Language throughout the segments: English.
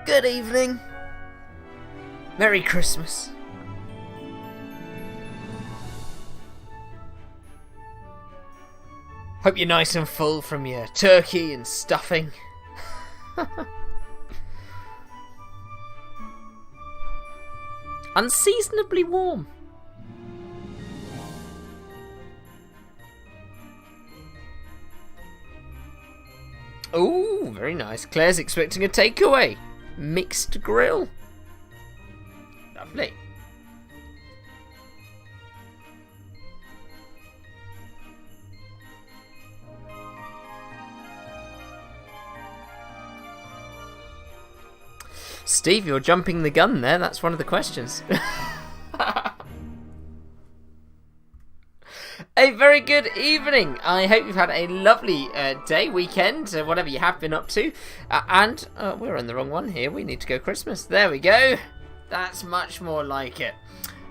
Good evening. Merry Christmas. Hope you're nice and full from your turkey and stuffing. Unseasonably warm. Ooh, very nice. Claire's expecting a takeaway. Mixed grill. Lovely. Steve, you're jumping the gun there. That's one of the questions. A very good evening. I hope you've had a lovely day, weekend, whatever you have been up to. And we're on the wrong one here. We need to go Christmas. There we go. That's much more like it.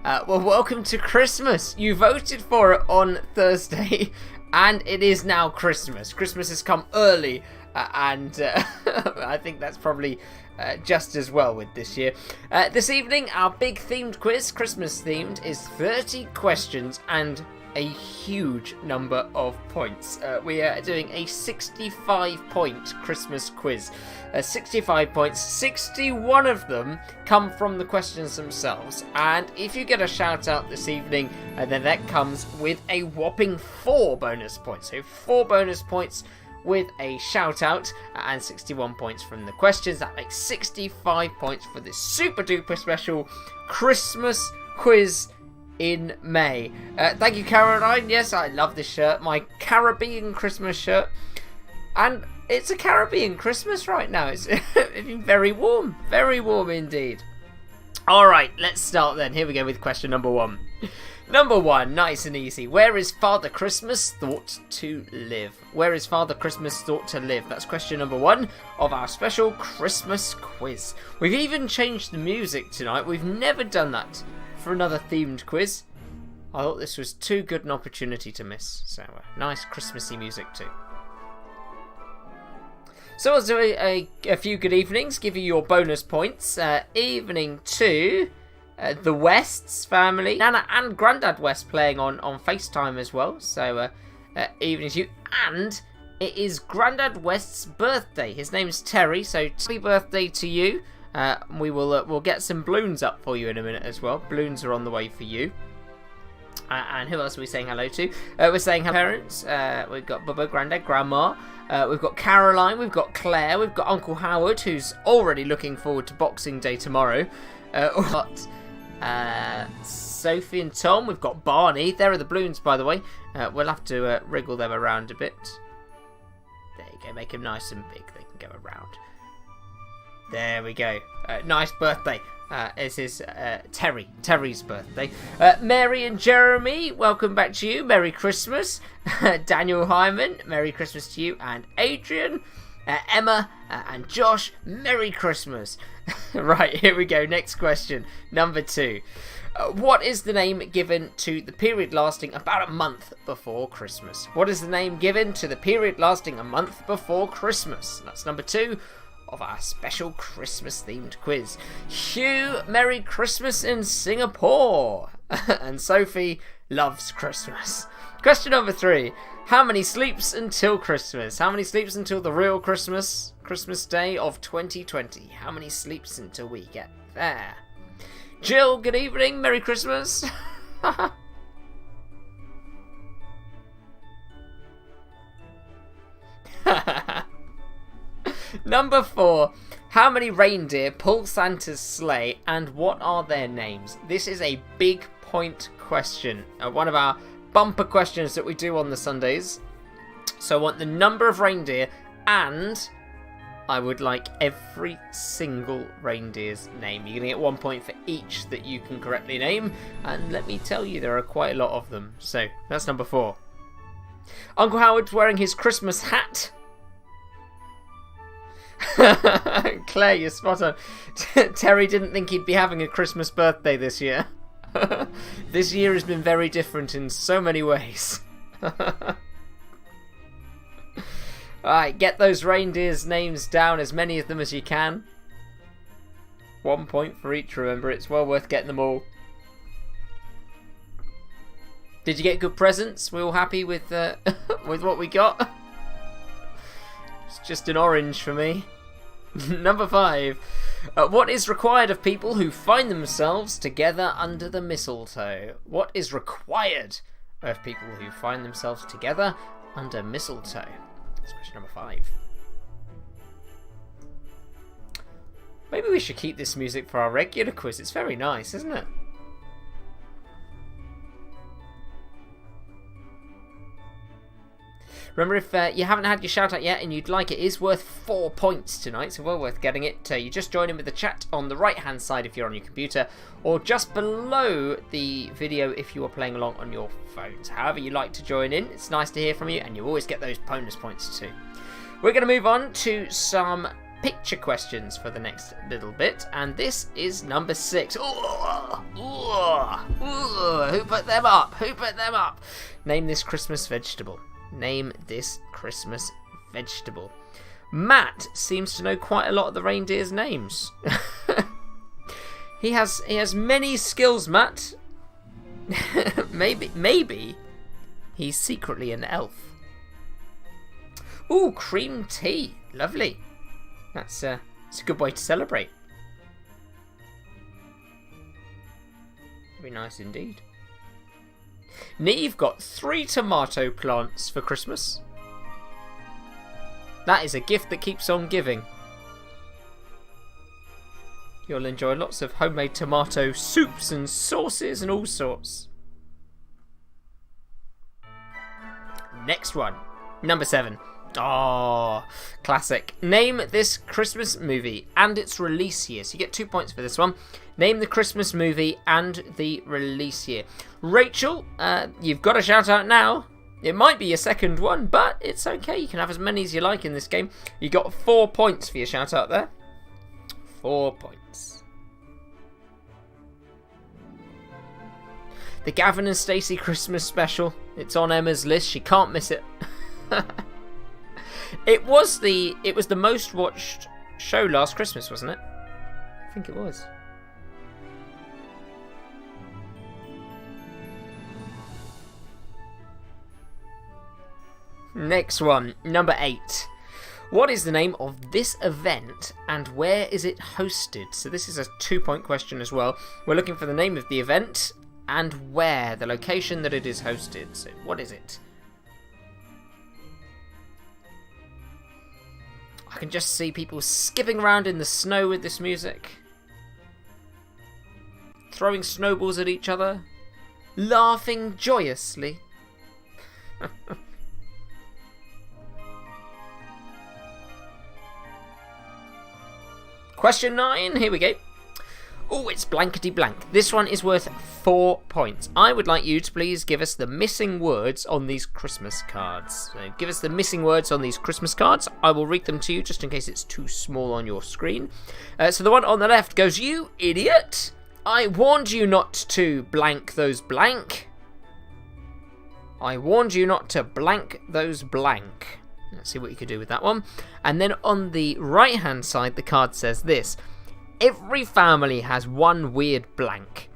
Well, welcome to Christmas. You voted for it on Thursday, and it is now Christmas. Christmas has come early, and I think that's probably just as well with this year. This evening, our big themed quiz, Christmas themed, is 30 questions and a huge number of points. We are doing a 65-point Christmas quiz. 65 points, 61 of them come from the questions themselves. And if you get a shout out this evening, then that comes with a whopping 4 bonus points. So 4 bonus points with a shout out and 61 points from the questions. That makes 65 points for this super duper special Christmas quiz in May. Thank you, Caroline. Yes, I love this shirt, my Caribbean Christmas shirt, and it's a Caribbean Christmas right now. It's very warm indeed. Alright, let's start then. Here we go with question number 1. Number 1, nice and easy. Where is Father Christmas thought to live? Where is Father Christmas thought to live? That's question number 1 of our special Christmas quiz. We've even changed the music tonight. We've never done that for another themed quiz. I thought this was too good an opportunity to miss. So nice Christmassy music too. So I'll do a few good evenings, give you your bonus points. Evening to the Wests family. Nana and Grandad West playing on FaceTime as well. So evening to you. And it is Grandad West's birthday. His name's Terry, so happy birthday to you. We'll get some balloons up for you in a minute as well. Balloons are on the way for you. And who else are we saying hello to? We're saying hello to parents. We've got Bubba, Grandad, Grandma. We've got Caroline. We've got Claire. We've got Uncle Howard, who's already looking forward to Boxing Day tomorrow. We've got Sophie and Tom. We've got Barney. There are the balloons, by the way. We'll have to wriggle them around a bit. There you go. Make them nice and big. They can go around. There we go. Nice birthday. This is Terry's birthday. Mary and Jeremy, welcome back to you. Merry Christmas. Daniel Hyman, Merry Christmas to you. And Adrian, Emma, and Josh, Merry Christmas. Right, here we go. Next question. Number 2. What is the name given to the period lasting about a month before Christmas? What is the name given to the period lasting a month before Christmas? That's number 2 of our special Christmas themed quiz. Hugh, Merry Christmas in Singapore. And Sophie loves Christmas. Question number 3. How many sleeps until Christmas? How many sleeps until the real Christmas Day of 2020? How many sleeps until we get there? Jill, good evening. Merry Christmas. Number 4. How many reindeer pull Santa's sleigh and what are their names? This is a big point question. One of our bumper questions that we do on the Sundays. So I want the number of reindeer and I would like every single reindeer's name. You're going to get 1 point for each that you can correctly name. And let me tell you, there are quite a lot of them. So that's number 4. Uncle Howard's wearing his Christmas hat. Claire, you're spot on. Terry didn't think he'd be having a Christmas birthday this year. This year has been very different in so many ways. Alright, get those reindeers' names down, as many of them as you can. 1 point for each, remember. It's well worth getting them all. Did you get good presents? We all happy with with what we got? It's just an orange for me. Number 5. What is required of people who find themselves together under the mistletoe? What is required of people who find themselves together under mistletoe? That's question number 5. Maybe we should keep this music for our regular quiz. It's very nice, isn't it? Remember, if you haven't had your shout out yet and you'd like it, is worth 4 points tonight, so well worth getting it. You just join in with the chat on the right hand side if you're on your computer, or just below the video if you are playing along on your phones. However you like to join in, it's nice to hear from you, and you always get those bonus points too. We're going to move on to some picture questions for the next little bit, and this is number 6. Who put them up? Who put them up? Name this Christmas vegetable. Name this Christmas vegetable. Matt seems to know quite a lot of the reindeer's names. He has many skills, Matt. maybe he's secretly an elf. Ooh, cream tea. Lovely. It's a good way to celebrate. Very nice indeed. Neve got 3 tomato plants for Christmas. That is a gift that keeps on giving. You'll enjoy lots of homemade tomato soups and sauces and all sorts. Next one. Number 7. Oh, classic. Name this Christmas movie and its release year. So you get 2 points for this one. Name the Christmas movie and the release year. Rachel, you've got a shout out now. It might be your second one, but it's okay. You can have as many as you like in this game. You got 4 points for your shout out there. 4 points. The Gavin and Stacey Christmas special. It's on Emma's list. She can't miss it. It was the most watched show last Christmas, wasn't it? I think it was. Next one, number 8. What is the name of this event and where is it hosted? So this is a 2-point question as well. We're looking for the name of the event and where, the location that it is hosted. So what is it? I can just see people skipping around in the snow with this music. Throwing snowballs at each other. Laughing joyously. Question 9, here we go. Oh, it's blankety blank. This one is worth 4 points. I would like you to please give us the missing words on these Christmas cards. So give us the missing words on these Christmas cards. I will read them to you just in case it's too small on your screen. So the one on the left goes, "You idiot! I warned you not to blank those blank. I warned you not to blank those blank." Let's see what you can do with that one. And then on the right hand side, the card says this: "Every family has one weird blank.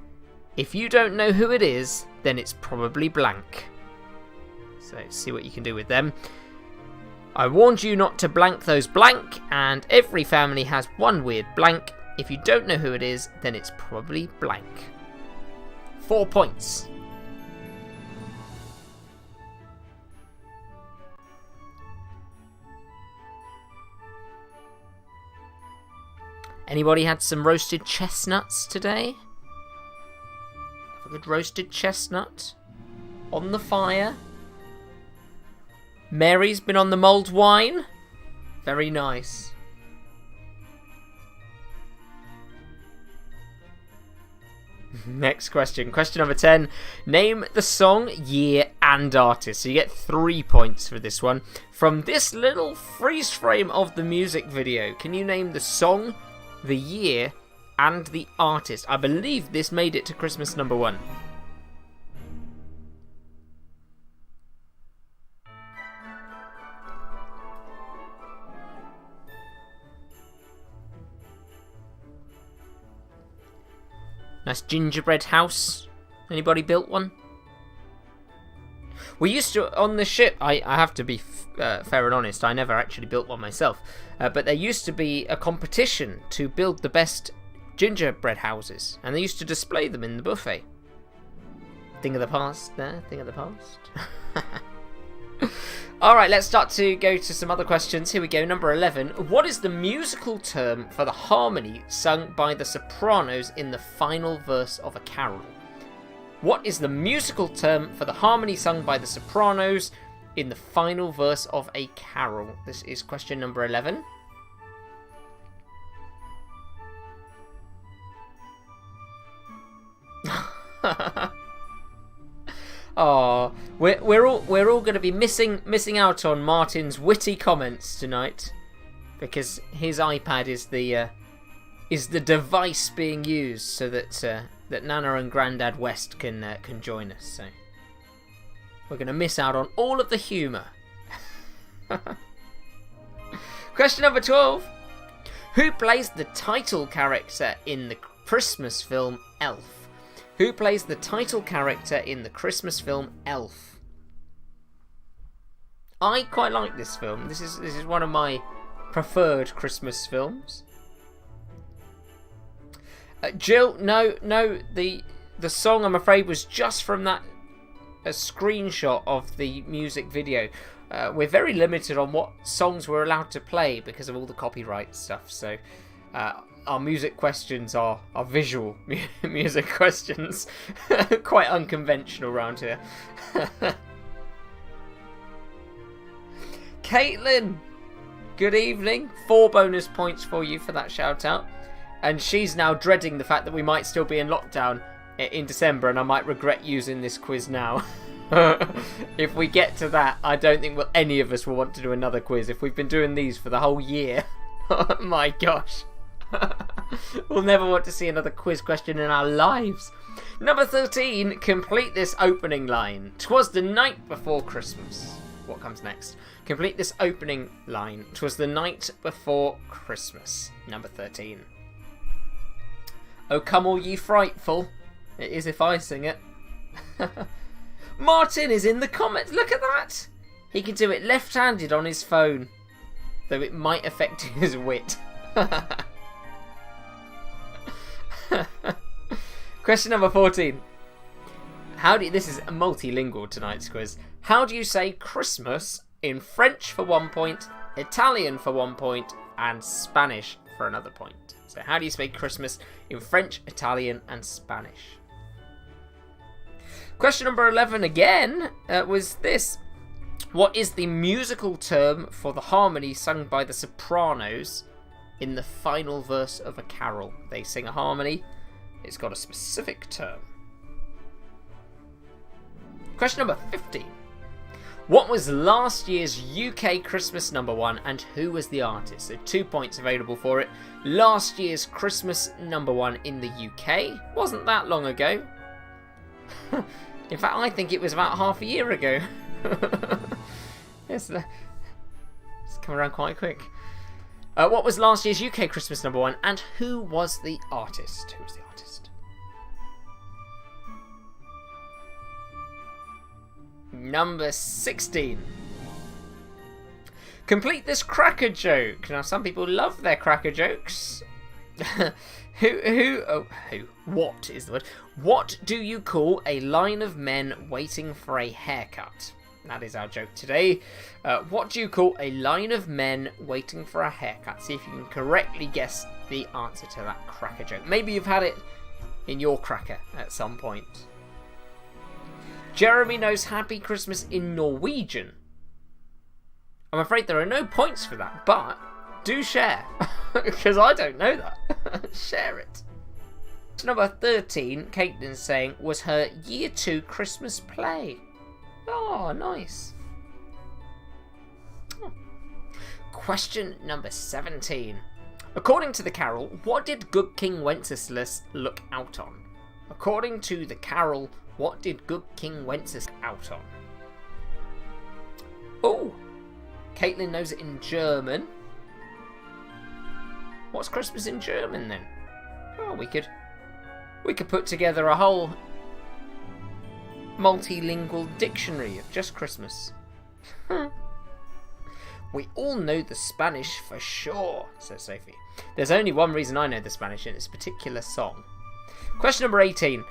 If you don't know who it is, then it's probably blank." So see what you can do with them. I warned you not to blank those blank, and every family has one weird blank. If you don't know who it is, then it's probably blank. 4 points. Anybody had some roasted chestnuts today? Have a good roasted chestnut on the fire. Mary's been on the mulled wine. Very nice. Next question. Question number 10. Name the song, year, and artist. So you get 3 points for this one. From this little freeze frame of the music video, can you name the song, the year, and the artist? I believe this made it to Christmas number 1. Nice gingerbread house. Anybody built one? We used to, on the ship, I have to be fair and honest, I never actually built one myself, but there used to be a competition to build the best gingerbread houses, and they used to display them in the buffet. Thing of the past there, thing of the past. Alright, let's start to go to some other questions. Here we go, number 11. What is the musical term for the harmony sung by the sopranos in the final verse of a carol? What is the musical term for the harmony sung by the sopranos in the final verse of a carol? This is question number 11. Oh, we're all going to be missing out on Martin's witty comments tonight, because his iPad is the device being used so that Nana and Grandad West can join us. So we're going to miss out on all of the humour. Question number 12. Who plays the title character in the Christmas film Elf? Who plays the title character in the Christmas film Elf? I quite like this film. This is one of my preferred Christmas films. Jill, no, the song, I'm afraid, was just from a screenshot of the music video. We're very limited on what songs we're allowed to play because of all the copyright stuff. So our music questions are visual music questions. Quite unconventional around here. Caitlin, good evening. 4 bonus points for you for that shout out. And she's now dreading the fact that we might still be in lockdown in December, and I might regret using this quiz now. If we get to that, I don't think any of us will want to do another quiz. If we've been doing these for the whole year, oh my gosh. We'll never want to see another quiz question in our lives. Number 13, complete this opening line. 'Twas the night before Christmas. What comes next? Complete this opening line. 'Twas the night before Christmas. Number 13. Oh, come all ye frightful. It is if I sing it. Martin is in the comments. Look at that. He can do it left-handed on his phone, though it might affect his wit. Question number 14. This is multilingual, tonight's quiz. How do you say Christmas in French for 1 point, Italian for 1 point, and Spanish for another point? So how do you say Christmas in French, Italian, and Spanish? Question number 11 again was this. What is the musical term for the harmony sung by the sopranos in the final verse of a carol? They sing a harmony. It's got a specific term. Question number 15. What was last year's UK Christmas #1 and who was the artist? So 2 points available for it. Last year's Christmas #1 in the UK wasn't that long ago. In fact, I think it was about half a year ago. It's come around quite quick. What was last year's UK Christmas #1 and who was the artist? Who was the artist? Number 16. Complete this cracker joke. Now, some people love their cracker jokes. What is the word? What do you call a line of men waiting for a haircut? That is our joke today. What do you call a line of men waiting for a haircut? See if you can correctly guess the answer to that cracker joke. Maybe you've had it in your cracker at some point. Jeremy knows Happy Christmas in Norwegian. I'm afraid there are no points for that, but do share, because I don't know that. Share it. Number 13, Caitlin's saying, was her Year 2 Christmas play. Oh, nice. Oh. Question number 17. According to the carol, what did good King Wenceslas look out on? According to the carol, what did good King Wenceslas out on? Oh, Caitlin knows it in German. What's Christmas in German then? Oh, we could We could put together a whole multilingual dictionary of just Christmas. We all know the Spanish for sure, says Sophie. There's only one reason I know the Spanish in this particular song. Question number 18.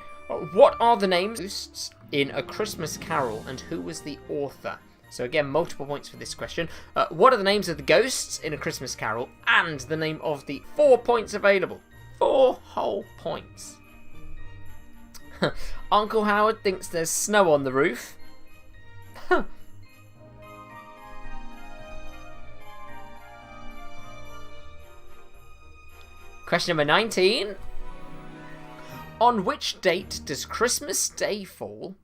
What are the names in A Christmas Carol and who was the author? So again, multiple points for this question. What are the names of the ghosts in A Christmas Carol and the name of the 4 points available? 4 whole points. Uncle Howard thinks there's snow on the roof. Question number 19. On which date does Christmas Day fall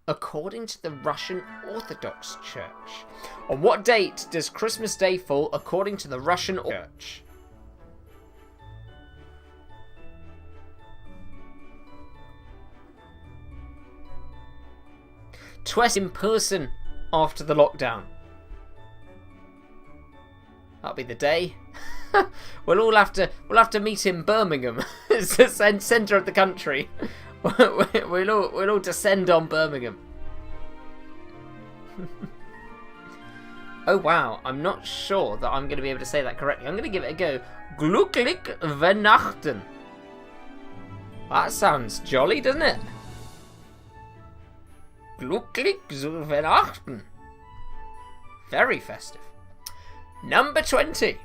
according to the Russian Orthodox Church? On what date does Christmas Day fall according to the Russian Church? Twice in person after the lockdown. That'll be the day. We'll have to meet in Birmingham. It's the centre of the country. we'll all descend on Birmingham. Oh wow, I'm not sure that I'm going to be able to say that correctly. I'm going to give it a go. Glücklich Weihnachten. That sounds jolly, doesn't it? Glücklich Weihnachten. Very festive. Number 20.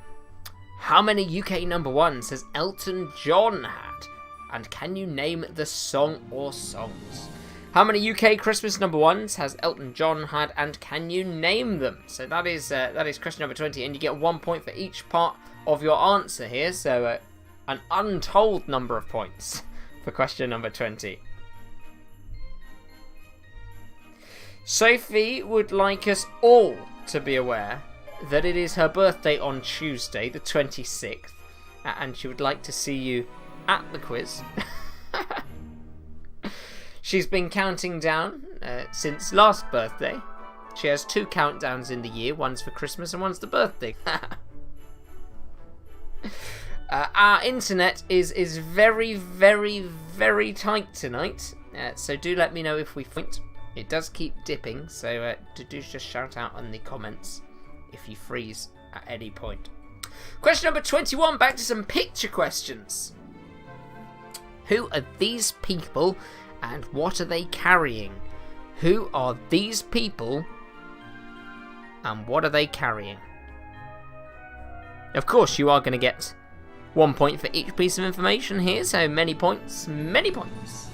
How many UK number ones has Elton John had? And can you name the song or songs? How many UK Christmas number ones has Elton John had, and can you name them? So that is question number 20, and you get 1 point for each part of your answer here. So an untold number of points for question number 20. Sophie would like us all to be aware that it is her birthday on Tuesday, the 26th, and she would like to see you at the quiz. She's been counting down since last birthday. She has 2 countdowns in the year, one's for Christmas and one's the birthday. Our internet is very, very, very tight tonight, so do let me know if we faint. It does keep dipping, so do just shout out in the comments if you freeze at any point. Question number 21, back to some picture questions. Who are these people and what are they carrying? Who are these people and what are they carrying? Of course, you are going to get 1 point for each piece of information here, so many points, many points.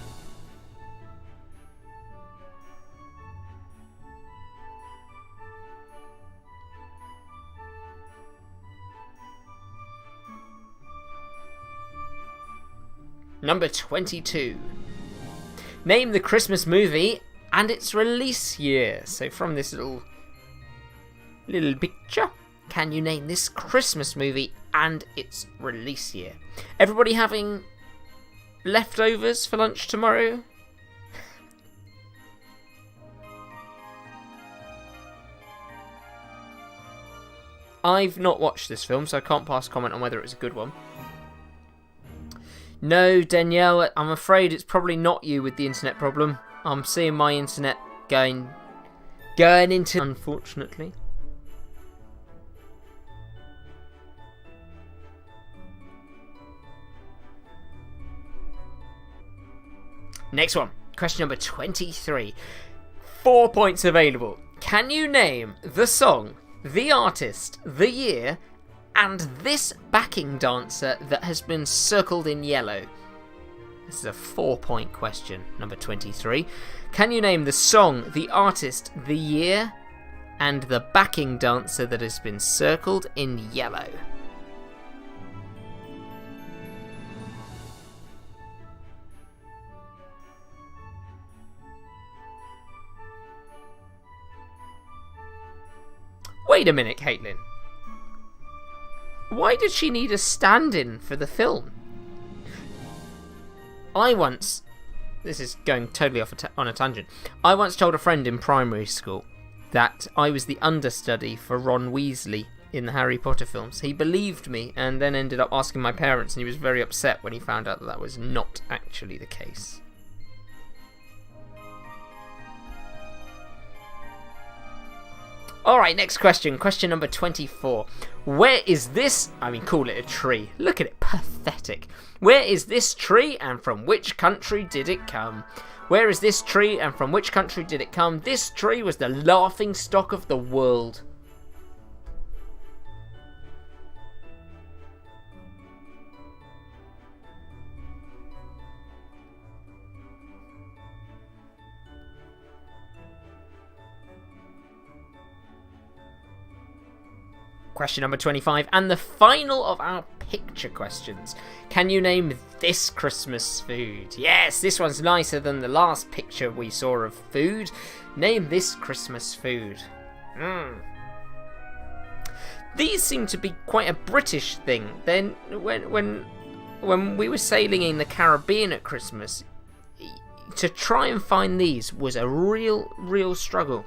Number 22. Name the Christmas movie and its release year. So from this little picture, can you name this Christmas movie and its release year? Everybody having leftovers for lunch tomorrow? I've not watched this film, so I can't pass comment on whether it was a good one. No, Danielle, I'm afraid it's probably not you with the internet problem. I'm seeing my internet going into, unfortunately. Next one, question number 23. 4 points available. Can you name the song, the artist, the year, and this backing dancer that has been circled in yellow? This is a 4-point question, number 23. Can you name the song, the artist, the year, and the backing dancer that has been circled in yellow? Wait a minute, Caitlin. Why did she need a stand-in for the film? This is going totally off on a tangent. I once told a friend in primary school that I was the understudy for Ron Weasley in the Harry Potter films. He believed me and then ended up asking my parents, and he was very upset when he found out that that was not actually the case. Alright, next question. Question number 24. Where is this? I mean, call it a tree. Look at it. Pathetic. Where is this tree and from which country did it come? Where is this tree and from which country did it come? This tree was the laughing stock of the world. Question number 25, and the final of our picture questions. Can you name this Christmas food? Yes, this one's nicer than the last picture we saw of food. Name this Christmas food. These seem to be quite a British thing. Then when we were sailing in the Caribbean at Christmas, to try and find these was a real struggle.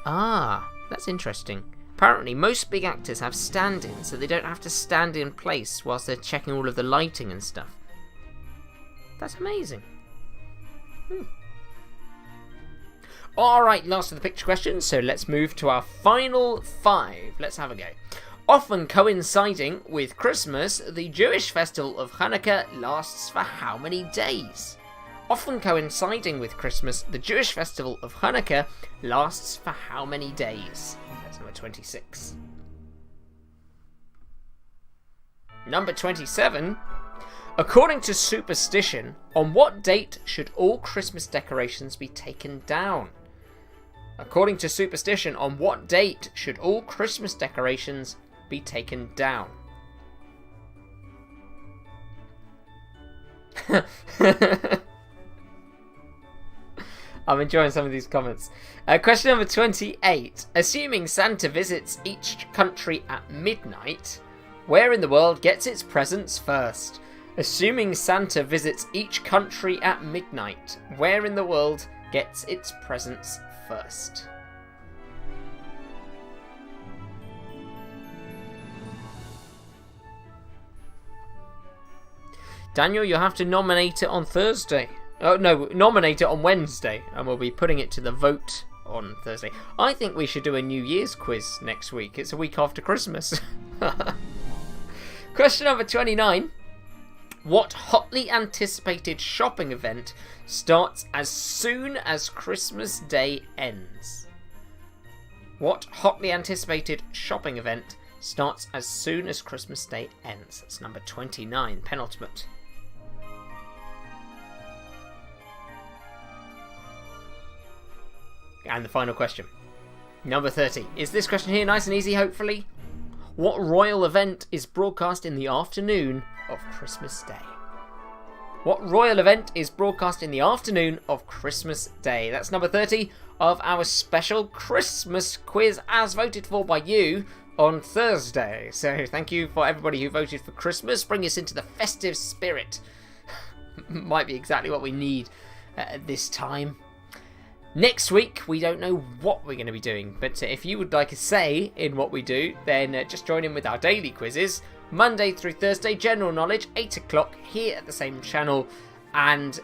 Ah, that's interesting. Apparently, most big actors have stand-ins, so they don't have to stand in place whilst they're checking all of the lighting and stuff. That's amazing. Alright, last of the picture questions, so let's move to our final 5. Let's have a go. Often coinciding with Christmas, the Jewish festival of Hanukkah lasts for how many days? Often coinciding with Christmas, the Jewish festival of Hanukkah lasts for how many days? That's number 26. Number 27. According to superstition, on what date should all Christmas decorations be taken down? According to superstition, on what date should all Christmas decorations be taken down? I'm enjoying some of these comments. Question number 28. Assuming Santa visits each country at midnight, where in the world gets its presents first? Assuming Santa visits each country at midnight, where in the world gets its presents first? Daniel, you'll have to nominate it on Thursday. Oh, no, nominate it on Wednesday, and we'll be putting it to the vote on Thursday. I think we should do a New Year's quiz next week. It's a week after Christmas. Question number 29. What hotly anticipated shopping event starts as soon as Christmas Day ends? What hotly anticipated shopping event starts as soon as Christmas Day ends? That's number 29, penultimate. And the final question. Number 30. Is this question here nice and easy, hopefully? What royal event is broadcast in the afternoon of Christmas Day? What royal event is broadcast in the afternoon of Christmas Day? That's number 30 of our special Christmas quiz as voted for by you on Thursday. So thank you for everybody who voted for Christmas. Bring us into the festive spirit. Might be exactly what we need at this time. Next week, we don't know what we're going to be doing, but if you would like a say in what we do, then just join in with our daily quizzes, Monday through Thursday, general knowledge, 8 o'clock, here at the same channel, and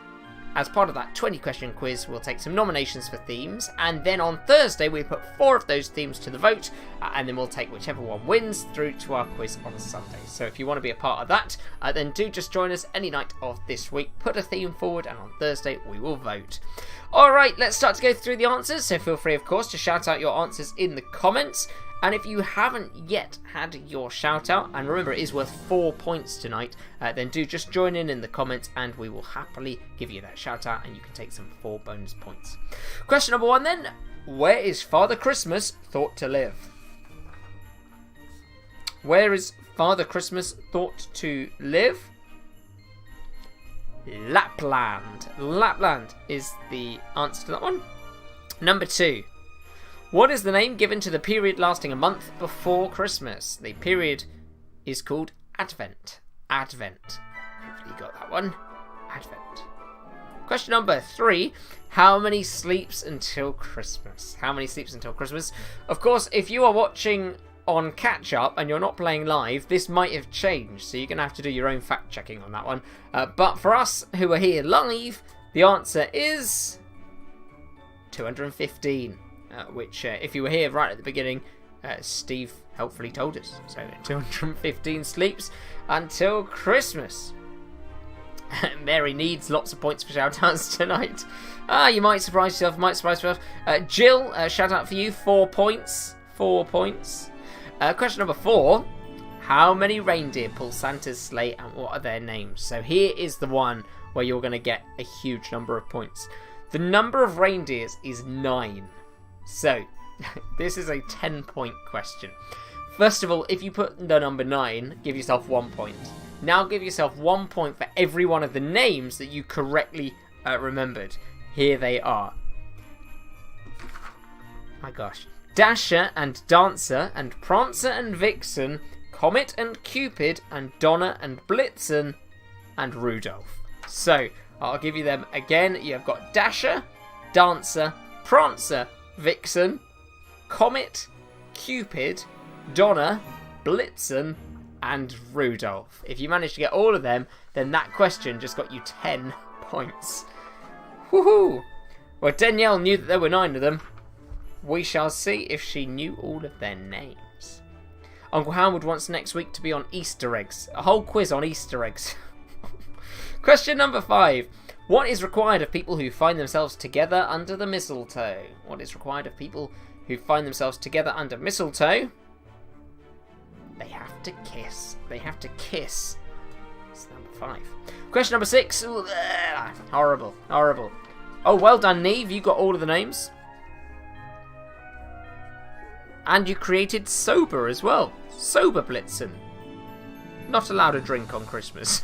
as part of that 20-question quiz, we'll take some nominations for themes, and then on Thursday, we put 4 of those themes to the vote, and then we'll take whichever one wins through to our quiz on Sunday. So if you want to be a part of that, then do just join us any night of this week, put a theme forward, and on Thursday, we will vote. Alright, let's start to go through the answers, so feel free, of course, to shout out your answers in the comments. And if you haven't yet had your shout out, and remember it is worth 4 points tonight, then do just join in the comments and we will happily give you that shout out and you can take some 4 bonus points. Question number 1 then, where is Father Christmas thought to live? Where is Father Christmas thought to live? Lapland. Lapland is the answer to that one. Number 2. What is the name given to the period lasting a month before Christmas? The period is called Advent. Advent. Hopefully you got that one. Advent. Question number 3. How many sleeps until Christmas? How many sleeps until Christmas? Of course, if you are watching on catch up and you're not playing live, this might have changed, so you're going to have to do your own fact checking on that one. But for us who are here live, the answer is 215, which if you were here right at the beginning, Steve helpfully told us. So 215 sleeps until Christmas. Mary needs lots of points for shout-outs tonight. You might surprise yourself, Jill, shout out for you, 4 points. 4 points. Question number 4. How many reindeer pull Santa's sleigh and what are their names? So here is the one where you're going to get a huge number of points. The number of reindeers is 9. So, this is a 10-point question. First of all, if you put the number 9, give yourself 1 point. Now give yourself 1 point for every one of the names that you correctly remembered. Here they are. My gosh. Dasher and Dancer and Prancer and Vixen, Comet and Cupid and Donner and Blitzen and Rudolph. So, I'll give you them again. You've got Dasher, Dancer, Prancer, Vixen, Comet, Cupid, Donner, Blitzen, and Rudolph. If you manage to get all of them, then that question just got you 10 points. Woohoo! Well, Danielle knew that there were 9 of them. We shall see if she knew all of their names. Uncle Howard wants next week to be on Easter eggs. A whole quiz on Easter eggs. Question number 5. What is required of people who find themselves together under the mistletoe? What is required of people who find themselves together under mistletoe? They have to kiss. They have to kiss. That's number 5. Question number 6. Ooh, horrible. Horrible. Oh, well done, Neve. You got all of the names. And you created Sober as well. Sober Blitzen. Not allowed a drink on Christmas.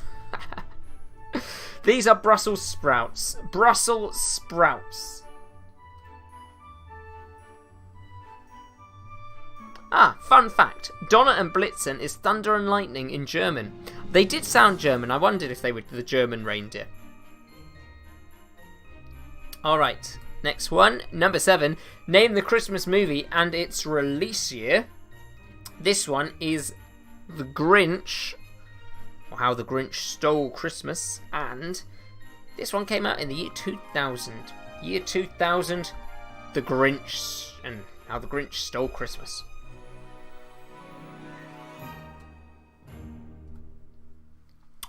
These are Brussels sprouts. Brussels sprouts. Fun fact. Donner and Blitzen is thunder and lightning in German. They did sound German. I wondered if they were the German reindeer. Alright, next one. Number 7. Name the Christmas movie and its release year. This one is The Grinch, or How the Grinch Stole Christmas, and this one came out in the year 2000. Year 2000, The Grinch, and How the Grinch Stole Christmas.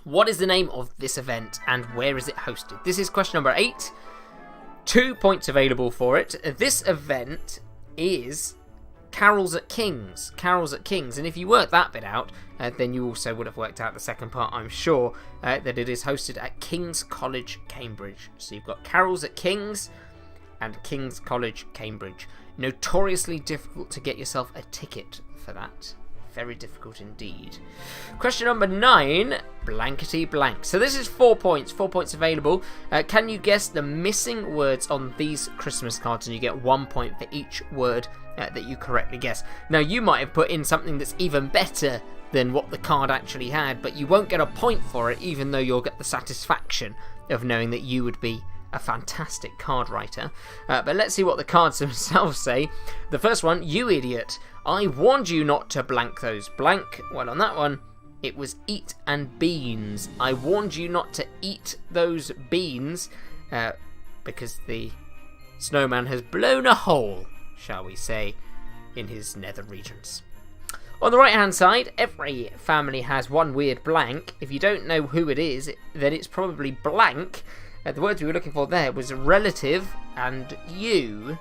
What is the name of this event and where is it hosted? This is question number 8. 2 points available for it. This event is Carols at King's. Carols at King's. And if you work that bit out, then you also would have worked out the second part, I'm sure, that it is hosted at King's College, Cambridge. So you've got Carols at King's and King's College, Cambridge. Notoriously difficult to get yourself a ticket for that. Very difficult indeed. Question number 9, blankety blank. So this is 4 points. 4 points available. Can you guess the missing words on these Christmas cards? And you get 1 point for each word that you correctly guess. Now you might have put in something that's even better than what the card actually had, but you won't get a point for it, even though you'll get the satisfaction of knowing that you would be a fantastic card writer. But let's see what the cards themselves say. The first one, you idiot. I warned you not to blank those. Blank. Well, on that one, it was eat and beans. I warned you not to eat those beans because the snowman has blown a hole, shall we say, in his nether regions. On the right hand side, every family has one weird blank. If you don't know who it is, then it's probably blank. The words we were looking for there was relative and you.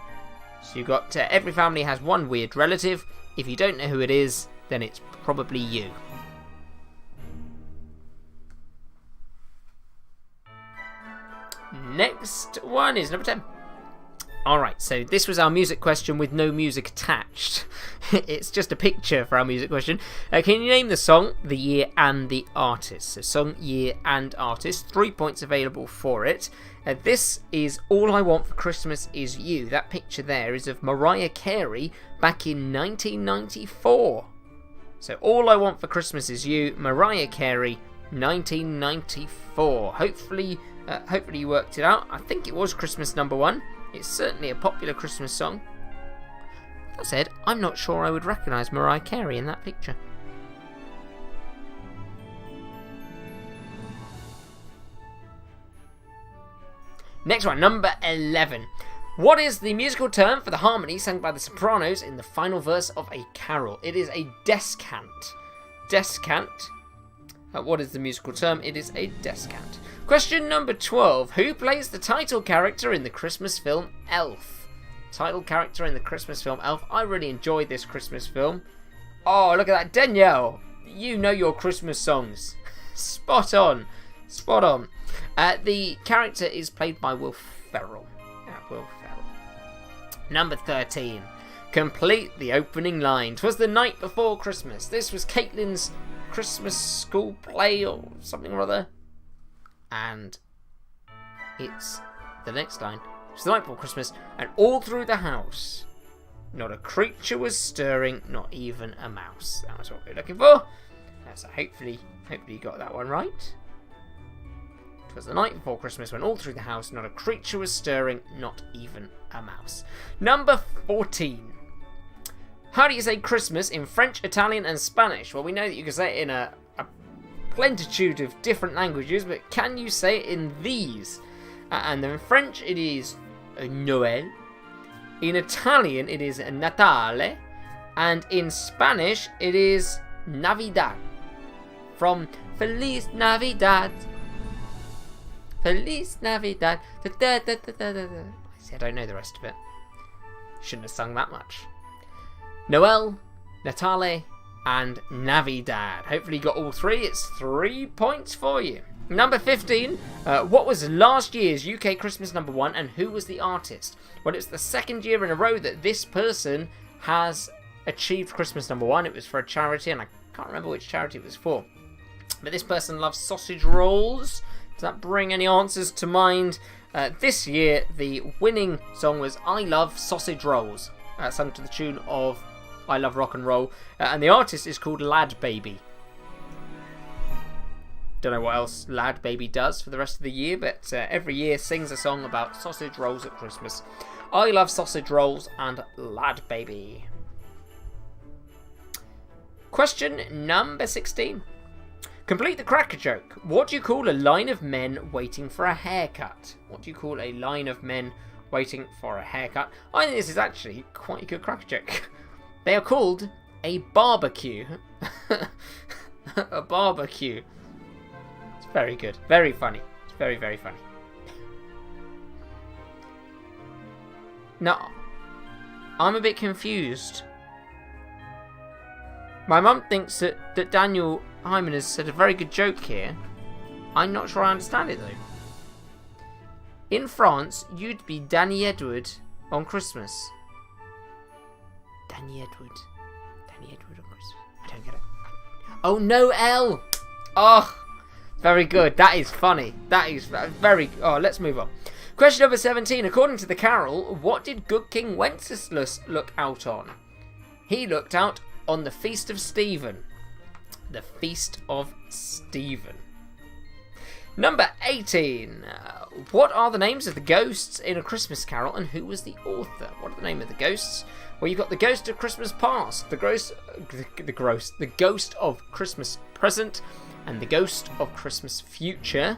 So you've got every family has one weird relative. If you don't know who it is, then it's probably you. Next one is number 10. Alright, so this was our music question with no music attached. It's just a picture for our music question. Can you name the song, the year, and the artist? So song, year, and artist. 3 points available for it. This is All I Want for Christmas Is You. That picture there is of Mariah Carey back in 1994. So All I Want for Christmas Is You, Mariah Carey, 1994. Hopefully Hopefully you worked it out. I think it was Christmas number 1. It's certainly a popular Christmas song. That said, I'm not sure I would recognise Mariah Carey in that picture. Next one, number 11. What is the musical term for the harmony sung by the sopranos in the final verse of a carol? It is a descant. Descant. What is the musical term? It is a descant. Question number 12. Who plays the title character in the Christmas film Elf? Title character in the Christmas film Elf. I really enjoyed this Christmas film. Oh, look at that. Danielle, you know your Christmas songs. Spot on. Spot on. The character is played by Will Ferrell. Will Ferrell. Number 13. Complete the opening line. 'Twas the night before Christmas. This was Caitlin's Christmas school play or something or other. And it's the next line. It's the night before Christmas, and all through the house, not a creature was stirring, not even a mouse. That was what we were looking for. So hopefully you got that one right. It was the night before Christmas, when all through the house, not a creature was stirring, not even a mouse. Number 14. How do you say Christmas in French, Italian, and Spanish? Well, we know that you can say it in a plentitude of different languages, but can you say it in these? And in French, it is Noël. In Italian, it is Natale. And in Spanish, it is Navidad. From Feliz Navidad. Feliz Navidad. Da, da, da, da, da, da. See, I don't know the rest of it. Shouldn't have sung that much. Noel, Natale, and Navidad. Hopefully you got all three. It's 3 points for you. Number 15. What was last year's UK Christmas number 1, and who was the artist? Well, it's the second year in a row that this person has achieved Christmas number 1. It was for a charity, and I can't remember which charity it was for. But this person loves sausage rolls. Does that bring any answers to mind? This year, the winning song was I Love Sausage Rolls, sung to the tune of I Love Rock and Roll, and the artist is called Lad Baby. Don't know what else Lad Baby does for the rest of the year, but every year sings a song about sausage rolls at Christmas. I Love Sausage Rolls and Lad Baby. Question number 16. Complete the cracker joke. What do you call a line of men waiting for a haircut? What do you call a line of men waiting for a haircut? I think this is actually quite a good cracker joke. They are called a barbecue. A barbecue. It's very good. Very funny. It's very, very funny. Now, I'm a bit confused. My mum thinks that Daniel Hyman has said a very good joke here. I'm not sure I understand it though. In France, you'd be Danny Edward on Christmas. Danny Edward. Danny Edward on Christmas. I don't get it. Oh, Noel! Oh, very good. That is funny. That is very... Oh, let's move on. Question number 17. According to the carol, what did Good King Wenceslas look out on? He looked out on the Feast of Stephen. The Feast of Stephen. Number 18. What are the names of the ghosts in A Christmas Carol, and who was the author? What are the name of the ghosts? Well, you've got the Ghost of Christmas Past, the Ghost of Christmas Present, and the Ghost of Christmas Future,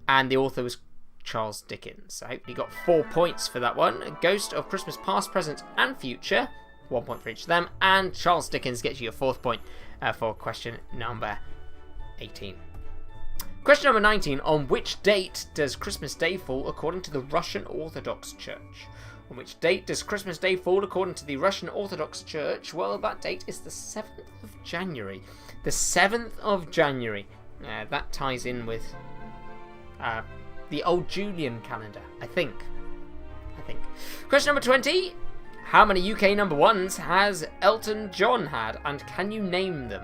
and the author was Charles Dickens. So I hope you got 4 points for that one. Ghost of Christmas Past, Present, and Future. 1 point for each of them, and Charles Dickens gets you your 4th point for question number 18. Question number 19. On which date does Christmas Day fall according to the Russian Orthodox Church? On which date does Christmas Day fall according to the Russian Orthodox Church? Well, that date is the 7th of January. The 7th of January. That ties in with the old Julian calendar, I think. Question number 20. How many UK number 1s has Elton John had, and can you name them?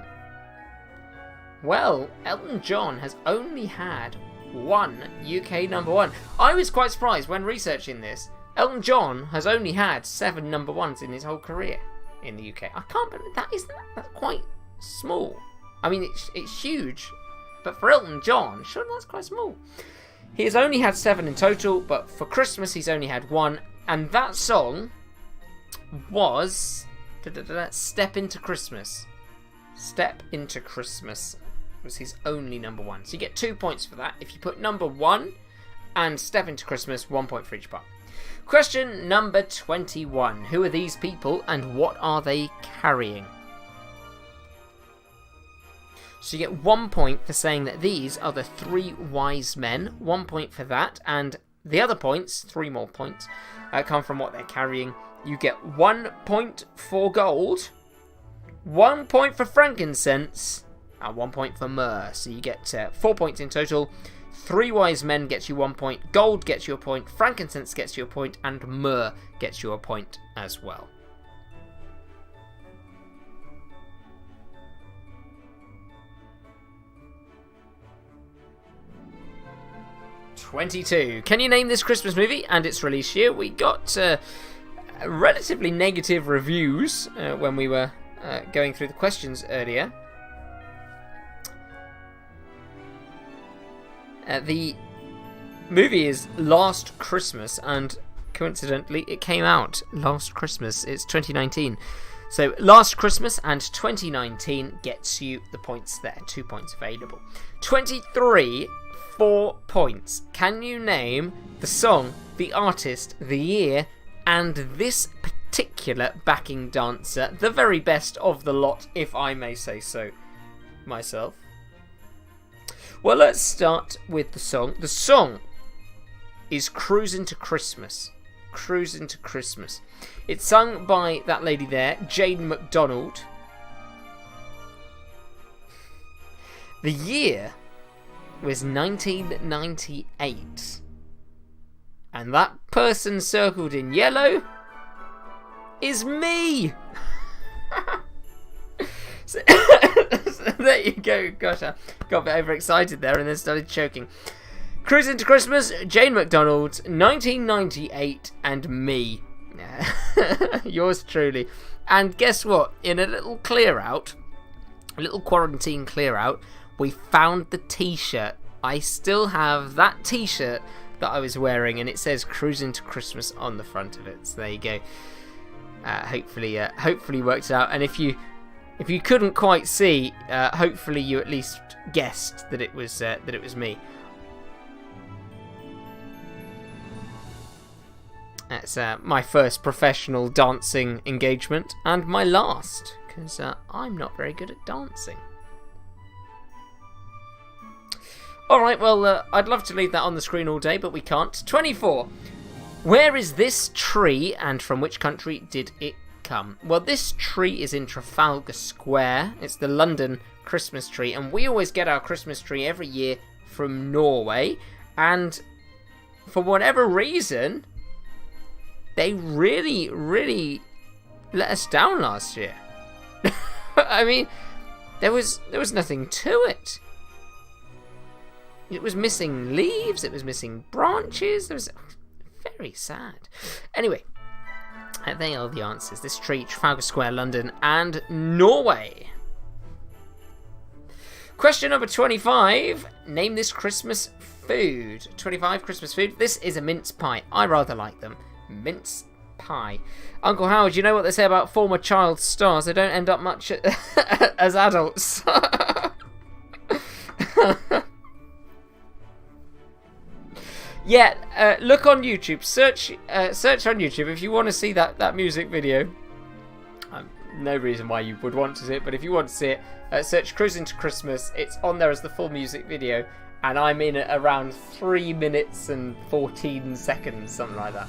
Well, Elton John has only had 1 UK number 1. I was quite surprised when researching this. Elton John has only had 7 number 1s in his whole career in the UK. I can't believe that's quite small. I mean, it's huge, but for Elton John, sure, that's quite small. He has only had 7 in total, but for Christmas he's only had 1, and that song was Step Into Christmas. Step Into Christmas was his only number 1. So you get 2 points for that. If you put number 1 and Step Into Christmas, 1 point for each part. Question number 21. Who are these people and what are they carrying? So you get 1 point for saying that these are the 3 wise men. 1 point for that. And the other points, 3 more points, come from what they're carrying. You get 1 point for gold, 1 point for frankincense, and 1 point for myrrh. So you get 4 points in total. 3 wise men gets you 1 point, gold gets you a point, frankincense gets you a point, and myrrh gets you a point as well. '22. Can you name this Christmas movie and its release year? We got relatively negative reviews when we were going through the questions earlier. The movie is Last Christmas, and coincidentally it came out last Christmas. It's 2019. So Last Christmas and 2019 gets you the points there. 2 points available. 23, 4 points. Can you name the song, the artist, the year, and this particular backing dancer? The very best of the lot, if I may say so myself. Well, let's start with the song. The song is Cruisin' to Christmas. Cruisin' to Christmas. It's sung by that lady there, Jane McDonald. The year was 1998. And that person circled in yellow is me! So there you go. Gosh, I got a bit overexcited there and then started choking. Cruisin' to Christmas, Jane McDonald, 1998, and me. Yours truly. And guess what? In a little clear out, a little quarantine clear out, we found the t-shirt. I still have that t-shirt that I was wearing, and it says Cruisin' to Christmas on the front of it. So there you go. Hopefully worked out. And if you couldn't quite see, hopefully you at least guessed that it was me. That's my first professional dancing engagement, and my last, because I'm not very good at dancing. Alright, well, I'd love to leave that on the screen all day, but we can't. 24. Where is this tree, and from which country did it come? Well, this tree is in Trafalgar Square. It's the London Christmas tree, and we always get our Christmas tree every year from Norway, and for whatever reason, they really let us down last year. I mean, there was nothing to it. It was missing leaves, it was missing branches, it was very sad. Anyway, they are the answers. This tree, Trafalgar Square, London, and Norway. Question number 25. Name this Christmas food. 25, Christmas food. This is a mince pie. I rather like them. Mince pie. Uncle Howard, you know what they say about former child stars? They don't end up much as adults. Yeah, look on YouTube. Search on YouTube if you want to see that music video. No reason why you would want to see it, but if you want to see it, search Cruisin' to Christmas. It's on there as the full music video, and I'm in at around 3 minutes and 14 seconds, something like that.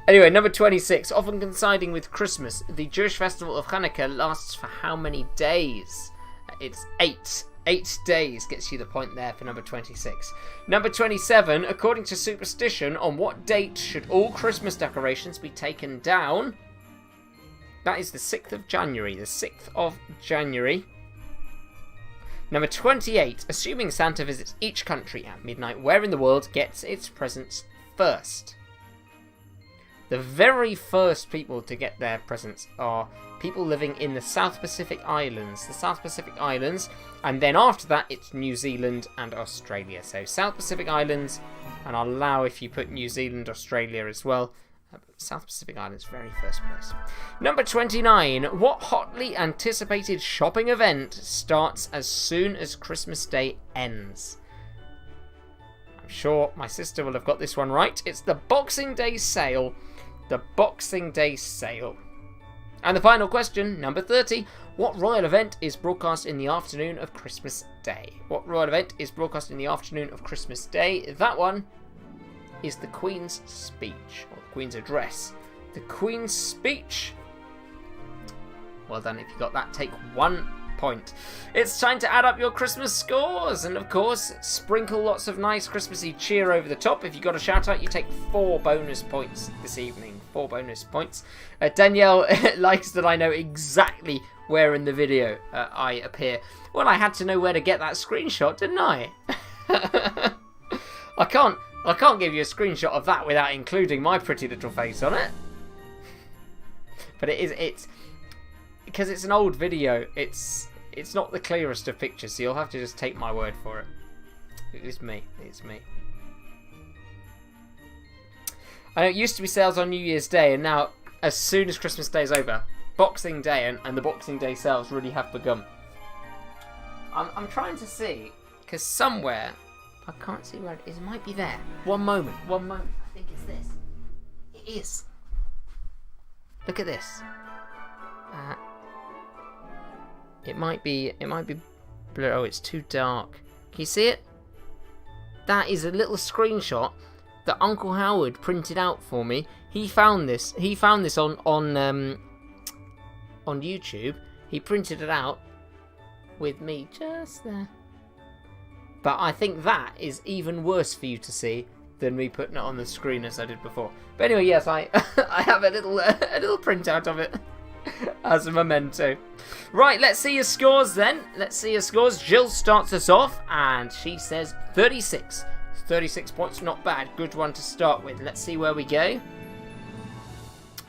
Anyway, number 26. Often coinciding with Christmas, the Jewish festival of Hanukkah lasts for how many days? It's 8. 8 days gets you the point there for number 26. Number 27. According to superstition, on what date should all Christmas decorations be taken down? That is the 6th of January. The 6th of January. Number 28. Assuming Santa visits each country at midnight, where in the world gets its presents first? The very first people to get their presents are people living in the South Pacific Islands. The South Pacific Islands, and then after that it's New Zealand and Australia. So South Pacific Islands, and I'll allow if you put New Zealand, Australia as well. South Pacific Islands, very first place. Number 29. What hotly anticipated shopping event starts as soon as Christmas Day ends? I'm sure my sister will have got this one right. It's the Boxing Day sale. The Boxing Day sale. And the final question, number 30. What royal event is broadcast in the afternoon of Christmas Day? What royal event is broadcast in the afternoon of Christmas Day? That one is the Queen's speech, or the Queen's address. The Queen's speech. Well done if you got that. Take 1 point. It's time to add up your Christmas scores, and of course, sprinkle lots of nice Christmassy cheer over the top. If you got a shout out, you take 4 bonus points this evening. 4 bonus points. Danielle likes that I know exactly where in the video I appear. Well, I had to know where to get that screenshot, didn't I? I can't give you a screenshot of that without including my pretty little face on it. But it's because it's an old video. It's not the clearest of pictures, so you'll have to just take my word for it. It's me. It's me. I know it used to be sales on New Year's Day, and now as soon as Christmas Day is over, Boxing Day and the Boxing Day sales really have begun. I'm trying to see, because somewhere I can't see where it is. It might be there. One moment. I think it's this. It is. Look at this. It might be blur. Oh, it's too dark. Can you see it? That is a little screenshot that Uncle Howard printed out for me. He found this. He found this on YouTube. He printed it out with me just there. But I think that is even worse for you to see than me putting it on the screen as I did before. But anyway, yes, I I have a little printout of it as a memento. Right, let's see your scores then. Let's see your scores. Jill starts us off, and she says 36. 36 points, not bad. Good one to start with. Let's see where we go.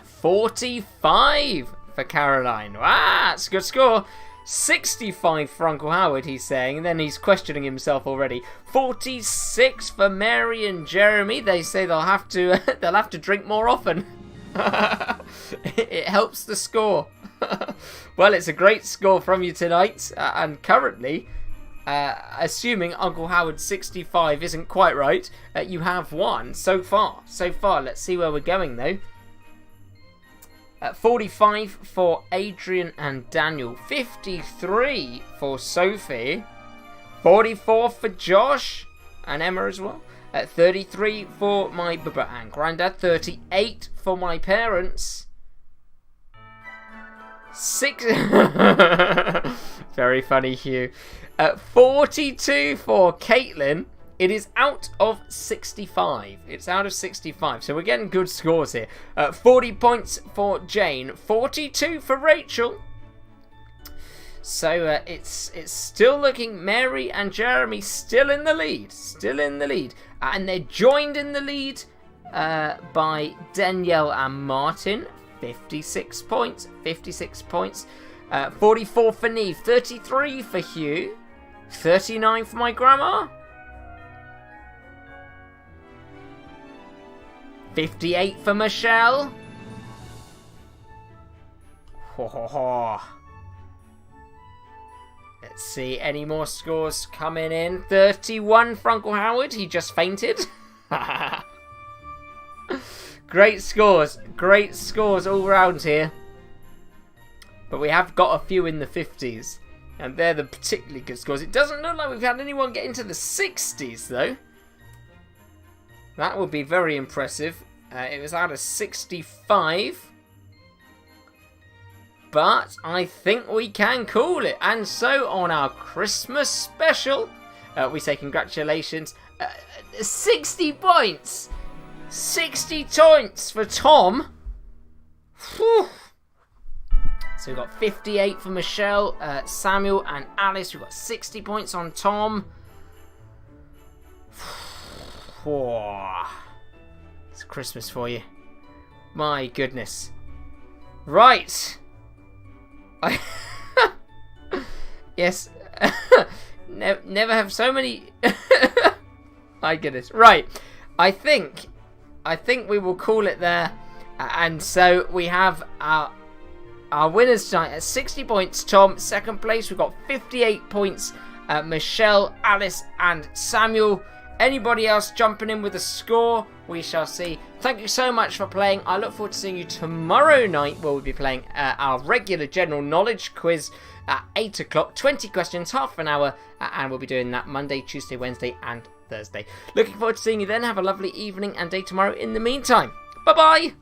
45 for Caroline. Wow, that's a good score. 65 for Uncle Howard, he's saying, and then he's questioning himself already. 46 for Mary and Jeremy. They say they'll have to drink more often. It helps the score. Well, it's a great score from you tonight, and currently, assuming Uncle Howard's 65 isn't quite right, you have won so far. Let's see where we're going though. 45 for Adrian and Daniel. 53 for Sophie. 44 for Josh and Emma as well. 33 for my Bubba and Grandad. 38 for my parents. 6. Very funny, Hugh. 42 for Caitlin. It is out of 65. It's out of 65. So we're getting good scores here. 40 points for Jane. 42 for Rachel. So it's still looking Mary and Jeremy still in the lead. And they're joined in the lead by Danielle and Martin. 56 points. 44 for Neve. 33 for Hugh. 39 for my grandma. 58 for Michelle. Let's see, any more scores coming in. 31 for Uncle Howard. He just fainted. Great scores all round here. But we have got a few in the 50s. And they're the particularly good scores. It doesn't look like we've had anyone get into the 60s, though. That would be very impressive. It was out of 65. But I think we can call it. And so on our Christmas special, we say congratulations. 60 points. 60 points for Tom. Whew. So we've got 58 for Michelle, Samuel and Alice. We've got 60 points on Tom. It's Christmas for you. My goodness. Right. Yes. Never have so many. My goodness. Right. I think we will call it there. And so we have our winners tonight at 60 points. Tom, second place. We've got 58 points. Michelle, Alice, and Samuel. Anybody else jumping in with a score? We shall see. Thank you so much for playing. I look forward to seeing you tomorrow night, where we'll be playing our regular general knowledge quiz at 8 o'clock. 20 questions, half an hour, and we'll be doing that Monday, Tuesday, Wednesday, and Thursday. Looking forward to seeing you then. Have a lovely evening and day tomorrow. In the meantime, bye-bye.